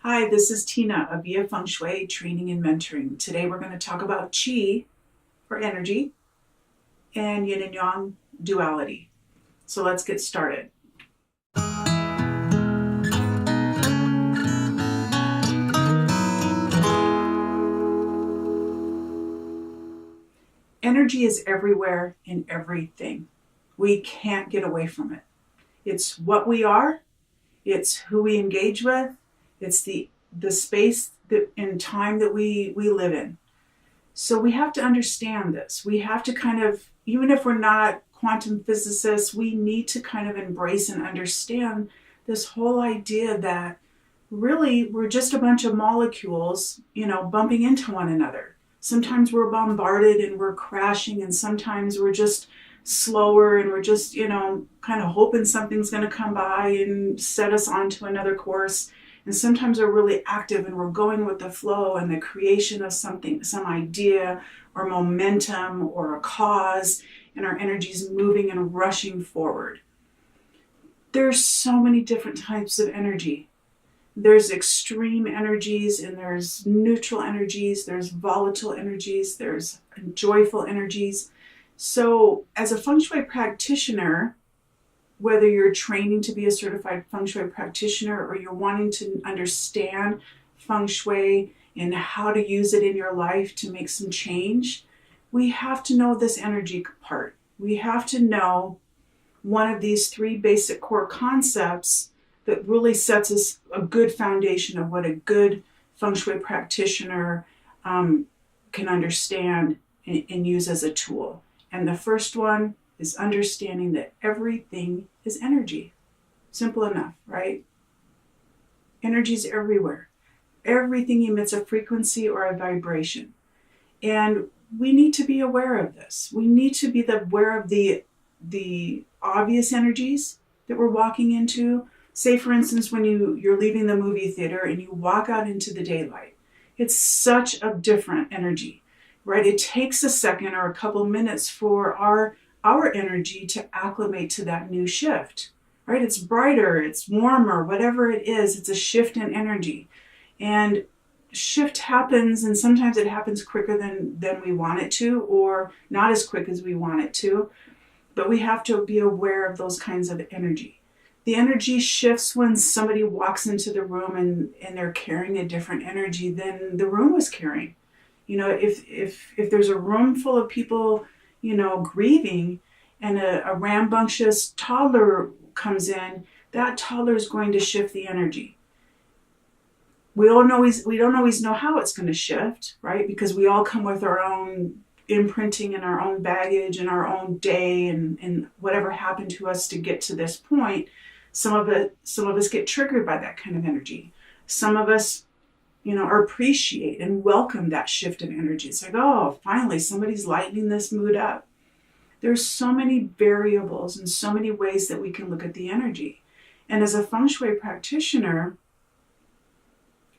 Hi, this is Tina of Via Feng Shui Training and Mentoring. Today we're going to talk about Qi for energy and Yin and Yang duality. So let's get started. Energy is everywhere in everything. We can't get away from it. It's what we are, it's who we engage with, it's the space and time that we live in. So we have to understand this. We have to kind of, even if we're not quantum physicists, we need to kind of embrace and understand this whole idea that really we're just a bunch of molecules, bumping into one another. Sometimes we're bombarded and we're crashing, and sometimes we're just slower and we're just, kind of hoping something's going to come by and set us onto another course. And sometimes we're really active and we're going with the flow and the creation of something, some idea or momentum or a cause, and our energy's moving and rushing forward. There's so many different types of energy. There's extreme energies and there's neutral energies, there's volatile energies, there's joyful energies. So as a Feng Shui practitioner, whether you're training to be a certified Feng Shui practitioner or you're wanting to understand Feng Shui and how to use it in your life to make some change, we have to know this energy part. We have to know one of these three basic core concepts that really sets us a good foundation of what a good Feng Shui practitioner can understand and use as a tool. And the first one is understanding that everything is energy. Simple enough, right? Energy is everywhere. Everything emits a frequency or a vibration. And we need to be aware of this. We need to be aware of the obvious energies that we're walking into. Say, for instance, when you're leaving the movie theater and you walk out into the daylight, it's such a different energy, right? It takes a second or a couple minutes for our energy to acclimate to that new shift, right? It's brighter, it's warmer, whatever it is, it's a shift in energy. And shift happens, and sometimes it happens quicker than we want it to, or not as quick as we want it to, but we have to be aware of those kinds of energy. The energy shifts when somebody walks into the room and they're carrying a different energy than the room was carrying. If there's a room full of people, grieving, and a rambunctious toddler comes in, that toddler is going to shift the energy. We don't always know how it's going to shift, right? Because we all come with our own imprinting and our own baggage and our own day and whatever happened to us to get to this point. Some of us get triggered by that kind of energy. Some of us, appreciate and welcome that shift of energy. It's like, oh, finally somebody's lightening this mood up. There's so many variables and so many ways that we can look at the energy. And as a Feng Shui practitioner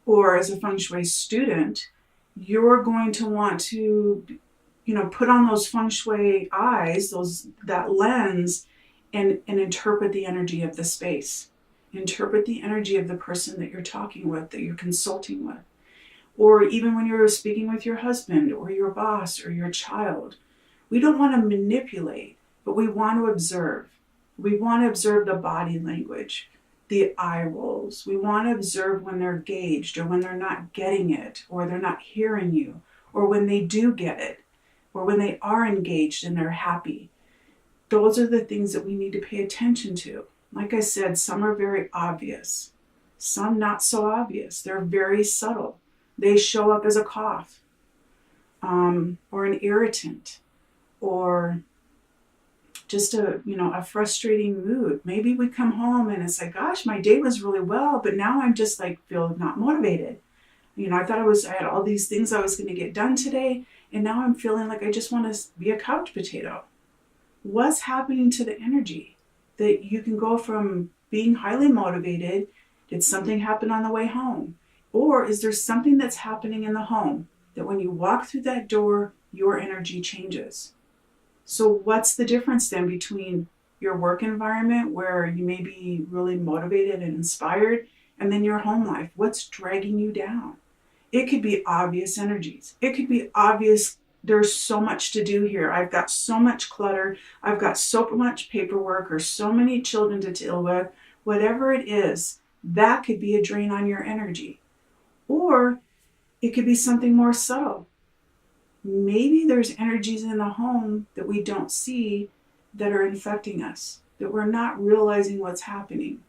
or as a Feng Shui student, you're going to want to, put on those Feng Shui eyes, that lens, and interpret the energy of the space. Interpret the energy of the person that you're talking with, that you're consulting with. Or even when you're speaking with your husband or your boss or your child. We don't want to manipulate, but we want to observe. We want to observe the body language, the eye rolls. We want to observe when they're engaged or when they're not getting it or they're not hearing you, or when they do get it, or when they are engaged and they're happy. Those are the things that we need to pay attention to. Like I said, some are very obvious, some not so obvious. They're very subtle. They show up as a cough, or an irritant, or just a frustrating mood. Maybe we come home and it's like, gosh, my day was really well, but now I'm just feel not motivated. I thought I had all these things I was going to get done today, and now I'm feeling like I just want to be a couch potato. What's happening to the energy that you can go from being highly motivated? Did something happen on the way home? Or is there something that's happening in the home that when you walk through that door, your energy changes? So what's the difference then between your work environment where you may be really motivated and inspired And then your home life, what's dragging you down? It could be obvious energies. It could be obvious, there's so much to do here. I've got so much clutter. I've got so much paperwork or so many children to deal with. Whatever it is, that could be a drain on your energy. Or it could be something more subtle. Maybe there's energies in the home that we don't see that are infecting us, that we're not realizing what's happening.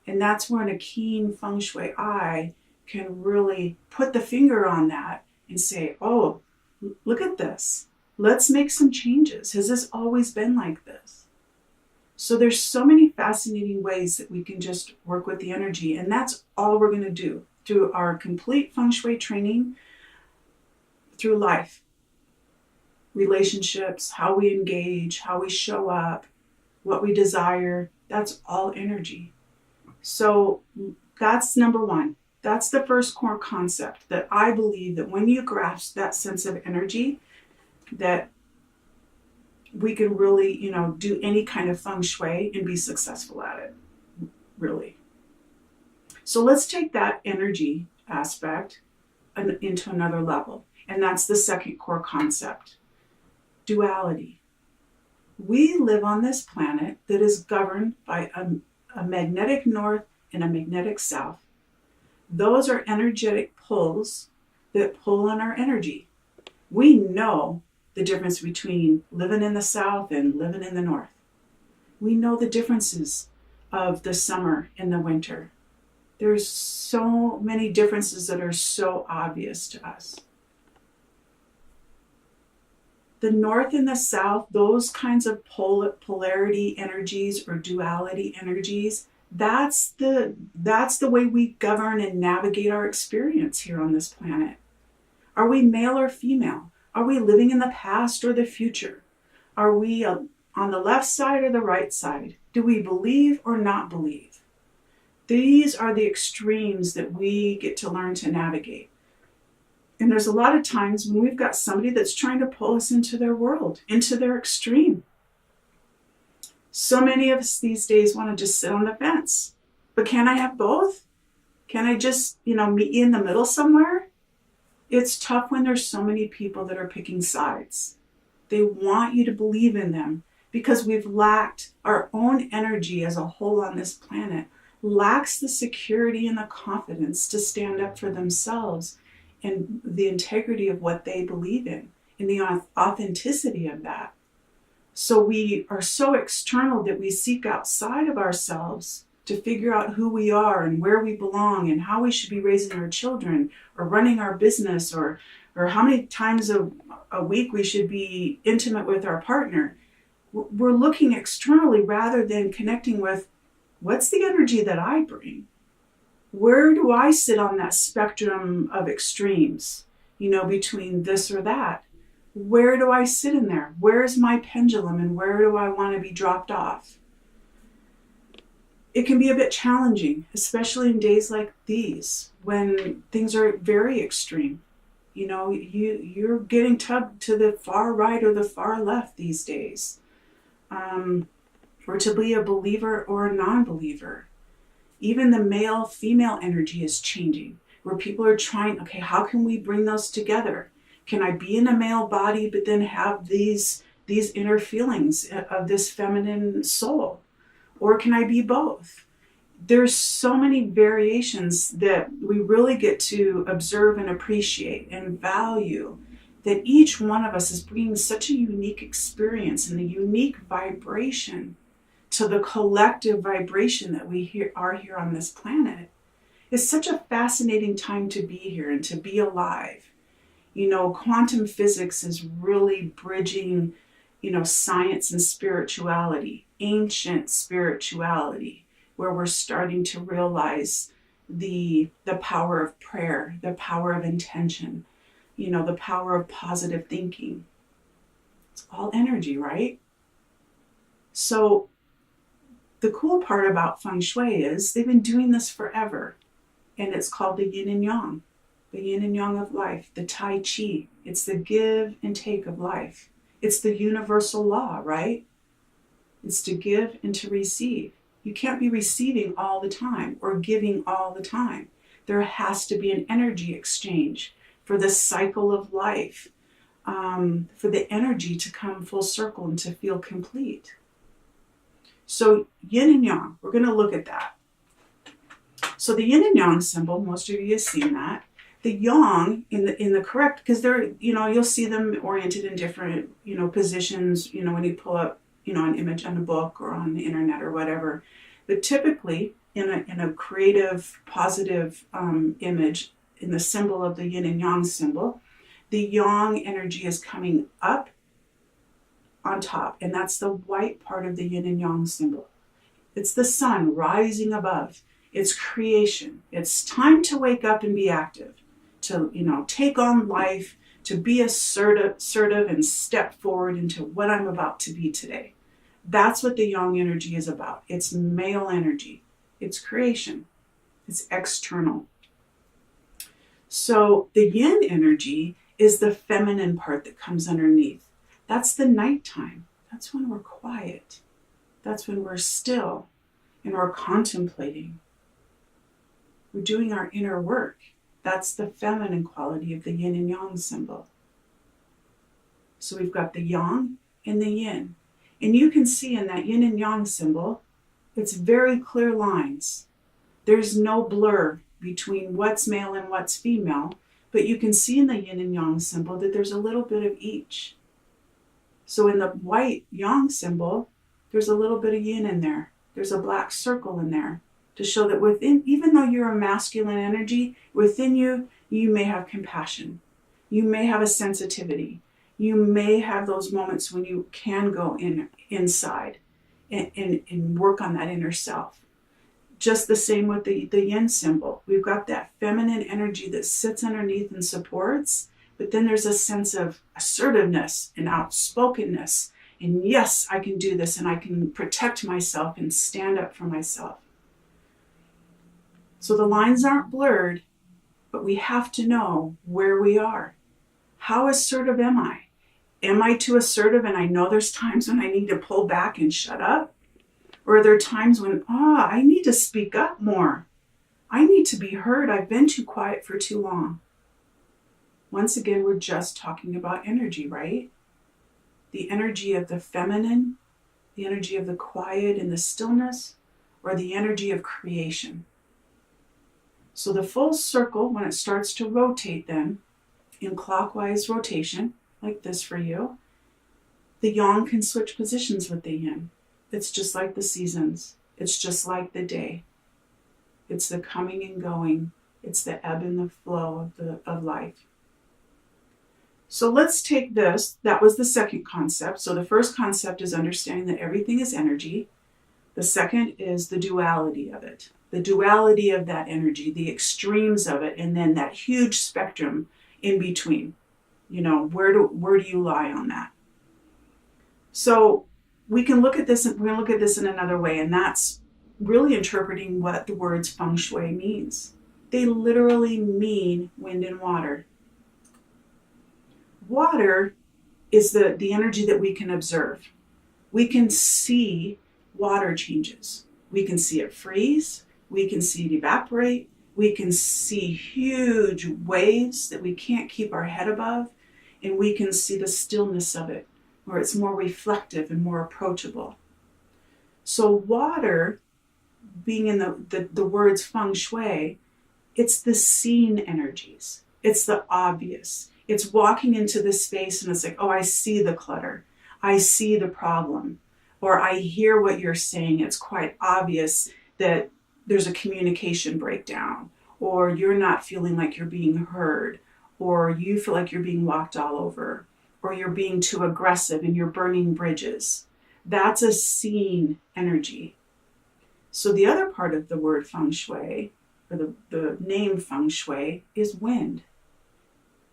And that's when a keen Feng Shui eye can really put the finger on that and say, oh, look at this. Let's make some changes. Has this always been like this? So there's so many fascinating ways that we can just work with the energy. And that's all we're going to do through our complete Feng Shui training, through life, relationships, how we engage, how we show up, what we desire. That's all energy. So that's number one. That's the first core concept, that I believe that when you grasp that sense of energy, that we can really, do any kind of Feng Shui and be successful at it, really. So let's take that energy aspect into another level. And that's the second core concept, duality. We live on this planet that is governed by a magnetic north and a magnetic south. Those are energetic pulls that pull on our energy. We know the difference between living in the south and living in the north. We know the differences of the summer and the winter. There's so many differences that are so obvious to us. The north and the south, those kinds of polarity energies or duality energies, that's the way we govern and navigate our experience here on this planet. Are we male or female? Are we living in the past or the future? Are we on the left side or the right side? Do we believe or not believe? These are the extremes that we get to learn to navigate. And there's a lot of times when we've got somebody that's trying to pull us into their world, into their extreme. So many of us these days want to just sit on the fence. But can I have both? Can I just, meet in the middle somewhere? It's tough when there's so many people that are picking sides. They want you to believe in them because we've lacked our own energy as a whole on this planet, lacks the security and the confidence to stand up for themselves and the integrity of what they believe in and the authenticity of that. So we are so external that we seek outside of ourselves to figure out who we are and where we belong and how we should be raising our children or running our business or how many times a week we should be intimate with our partner. We're looking externally rather than connecting with what's the energy that I bring? Where do I sit on that spectrum of extremes, between this or that? Where do I sit in there? Where's my pendulum and where do I want to be dropped off? It can be a bit challenging, especially in days like these when things are very extreme. You're getting tugged to the far right or the far left these days. Or to be a believer or a non-believer. Even the male-female energy is changing, where people are trying, okay, how can we bring those together? Can I be in a male body but then have these inner feelings of this feminine soul? Or can I be both? There's so many variations that we really get to observe and appreciate and value, that each one of us is bringing such a unique experience and a unique vibration to the collective vibration that we are here on this planet. It's such a fascinating time to be here and to be alive. Quantum physics is really bridging, science and spirituality, ancient spirituality, where we're starting to realize the power of prayer, the power of intention, the power of positive thinking. It's all energy, right? So the cool part about Feng Shui is they've been doing this forever. And it's called the yin and yang, the yin and yang of life, the Tai Chi. It's the give and take of life. It's the universal law, right? It's to give and to receive. You can't be receiving all the time or giving all the time. There has to be an energy exchange for the cycle of life, for the energy to come full circle and to feel complete. So yin and yang, we're going to look at that. So the yin and yang symbol, most of you have seen that. The yang in the correct, because they're, you'll see them oriented in different, positions, when you pull up, an image on a book or on the internet or whatever. But typically in a creative, positive image, in the symbol of the yin and yang symbol, the yang energy is coming up on top, and that's the white part of the yin and yang symbol. It's the sun rising above. It's creation. It's time to wake up and be active, to take on life, to be assertive and step forward into what I'm about to be today. That's what the yang energy is about. It's male energy. It's creation. It's external. So the yin energy is the feminine part that comes underneath. That's the nighttime. That's when we're quiet. That's when we're still and we're contemplating. We're doing our inner work. That's the feminine quality of the yin and yang symbol. So we've got the yang and the yin. And you can see in that yin and yang symbol, it's very clear lines. There's no blur between what's male and what's female, but you can see in the yin and yang symbol that there's a little bit of each. So in the white yang symbol, there's a little bit of yin in there. There's a black circle in there to show that within, even though you're a masculine energy, within you, you may have compassion. You may have a sensitivity. You may have those moments when you can go inside and work on that inner self. Just the same with the yin symbol. We've got that feminine energy that sits underneath and supports, but then there's a sense of assertiveness and outspokenness. And yes, I can do this, and I can protect myself and stand up for myself. So the lines aren't blurred, but we have to know where we are. How assertive am I? Am I too assertive and I know there's times when I need to pull back and shut up? Or are there times when, I need to speak up more. I need to be heard. I've been too quiet for too long. Once again, we're just talking about energy, right? The energy of the feminine, the energy of the quiet and the stillness, or the energy of creation. So the full circle, when it starts to rotate then, in clockwise rotation, like this for you, the yang can switch positions with the yin. It's just like the seasons. It's just like the day. It's the coming and going. It's the ebb and the flow of life. So let's take this. That was the second concept. So the first concept is understanding that everything is energy. The second is the duality of it. The duality of that energy, the extremes of it, and then that huge spectrum in between. Where do you lie on that? So we can look at this, and we're going to look at this in another way, and that's really interpreting what the words Feng Shui means. They literally mean wind and water. Water is the energy that we can observe. We can see water changes. We can see it freeze. We can see it evaporate. We can see huge waves that we can't keep our head above. And we can see the stillness of it, where it's more reflective and more approachable. So water, being in the words Feng Shui, it's the seen energies. It's the obvious. It's walking into this space and it's like, I see the clutter. I see the problem. Or I hear what you're saying. It's quite obvious that there's a communication breakdown. Or you're not feeling like you're being heard. Or you feel like you're being walked all over. Or you're being too aggressive and you're burning bridges. That's a seen energy. So the other part of the word Feng Shui, or the name Feng Shui, is wind.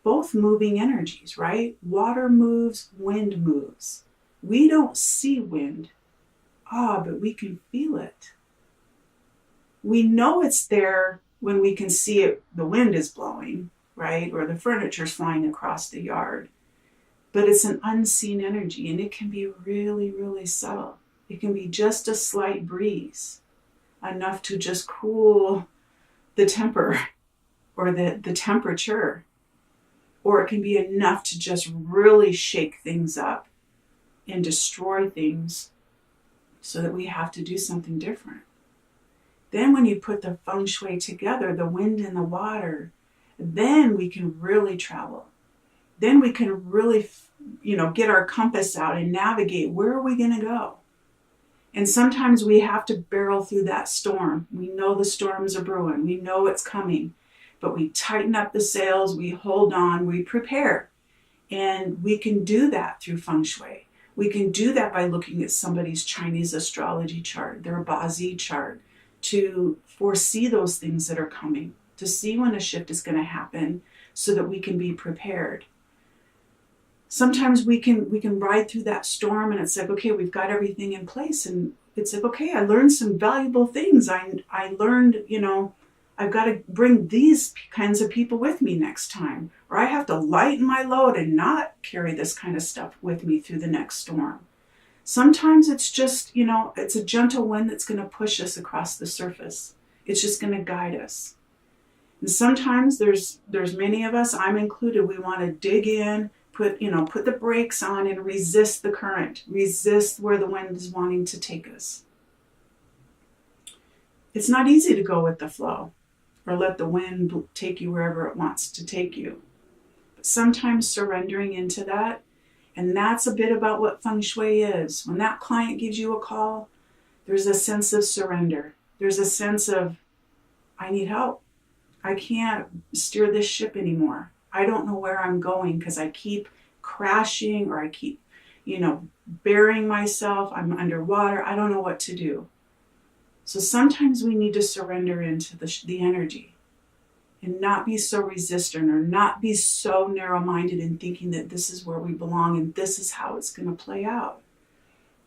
Both moving energies, right? Water moves, wind moves. We don't see wind, but we can feel it. We know it's there when we can see it, the wind is blowing, right? Or the furniture's flying across the yard. But it's an unseen energy, and it can be really, really subtle. It can be just a slight breeze. enough to just cool the temper or the temperature. Or it can be enough to just really shake things up and destroy things so that we have to do something different. Then when you put the Feng Shui together, the wind and the water, then we can really travel. Then we can really, get our compass out and navigate. Where are we going to go? And sometimes we have to barrel through that storm. We know the storms are brewing. We know it's coming. But we tighten up the sails, we hold on, we prepare. And we can do that through Feng Shui. We can do that by looking at somebody's Chinese astrology chart, their Bazi chart, to foresee those things that are coming, to see when a shift is going to happen so that we can be prepared. Sometimes we can ride through that storm and it's like, okay, we've got everything in place. And it's like, okay, I learned some valuable things. I learned, I've got to bring these kinds of people with me next time. Or I have to lighten my load and not carry this kind of stuff with me through the next storm. Sometimes it's just, it's a gentle wind that's going to push us across the surface. It's just going to guide us. And sometimes there's many of us, I'm included, we want to dig in, put the brakes on and resist the current, resist where the wind is wanting to take us. It's not easy to go with the flow or let the wind take you wherever it wants to take you. But sometimes surrendering into that, and that's a bit about what Feng Shui is. When that client gives you a call, there's a sense of surrender. There's a sense of, I need help. I can't steer this ship anymore. I don't know where I'm going because I keep crashing or I keep, burying myself. I'm underwater. I don't know what to do. So sometimes we need to surrender into the energy and not be so resistant or not be so narrow-minded in thinking that this is where we belong and this is how it's going to play out.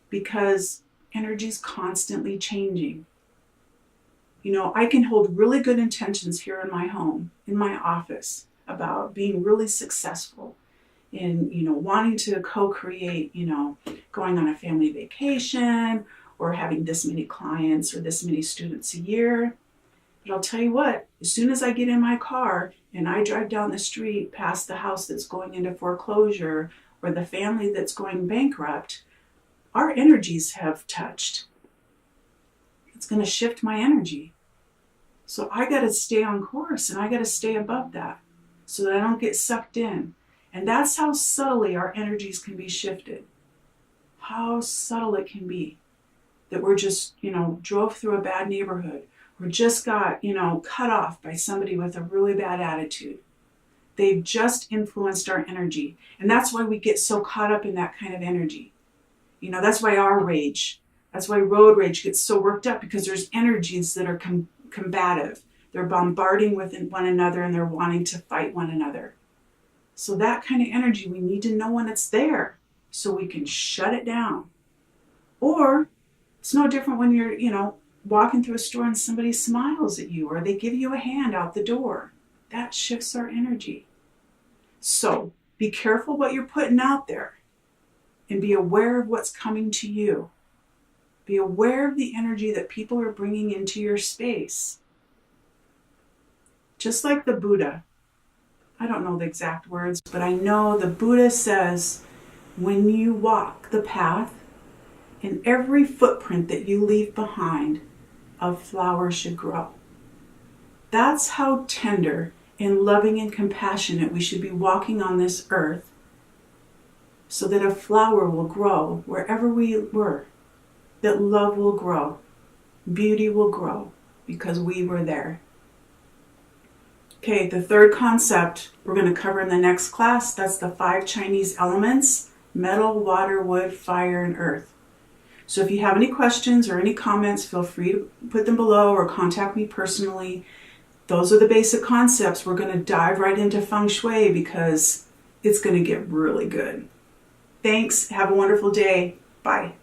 Because energy is constantly changing. I can hold really good intentions here in my home, in my office, about being really successful in, wanting to co-create, going on a family vacation or having this many clients or this many students a year. But I'll tell you what, as soon as I get in my car and I drive down the street past the house that's going into foreclosure or the family that's going bankrupt, our energies have touched. It's going to shift my energy. So I got to stay on course and I got to stay above that so that I don't get sucked in. And that's how subtly our energies can be shifted. How subtle it can be that we're just, drove through a bad neighborhood or just got, cut off by somebody with a really bad attitude. They've just influenced our energy. And that's why we get so caught up in that kind of energy. That's why that's why road rage gets so worked up, because there's energies that are combative. They're bombarding with one another and they're wanting to fight one another. So that kind of energy, we need to know when it's there so we can shut it down. Or it's no different when you're, walking through a store and somebody smiles at you or they give you a hand out the door. That shifts our energy. So be careful what you're putting out there and be aware of what's coming to you. Be aware of the energy that people are bringing into your space. Just like the Buddha. I don't know the exact words, but I know the Buddha says, when you walk the path, in every footprint that you leave behind, a flower should grow. That's how tender and loving and compassionate we should be walking on this earth, so that a flower will grow wherever we were, that love will grow, beauty will grow, because we were there. Okay, the third concept we're going to cover in the next class, that's the 5 Chinese elements: metal, water, wood, fire, and earth. So if you have any questions or any comments, feel free to put them below or contact me personally. Those are the basic concepts. We're going to dive right into Feng Shui because it's going to get really good. Thanks. Have a wonderful day. Bye.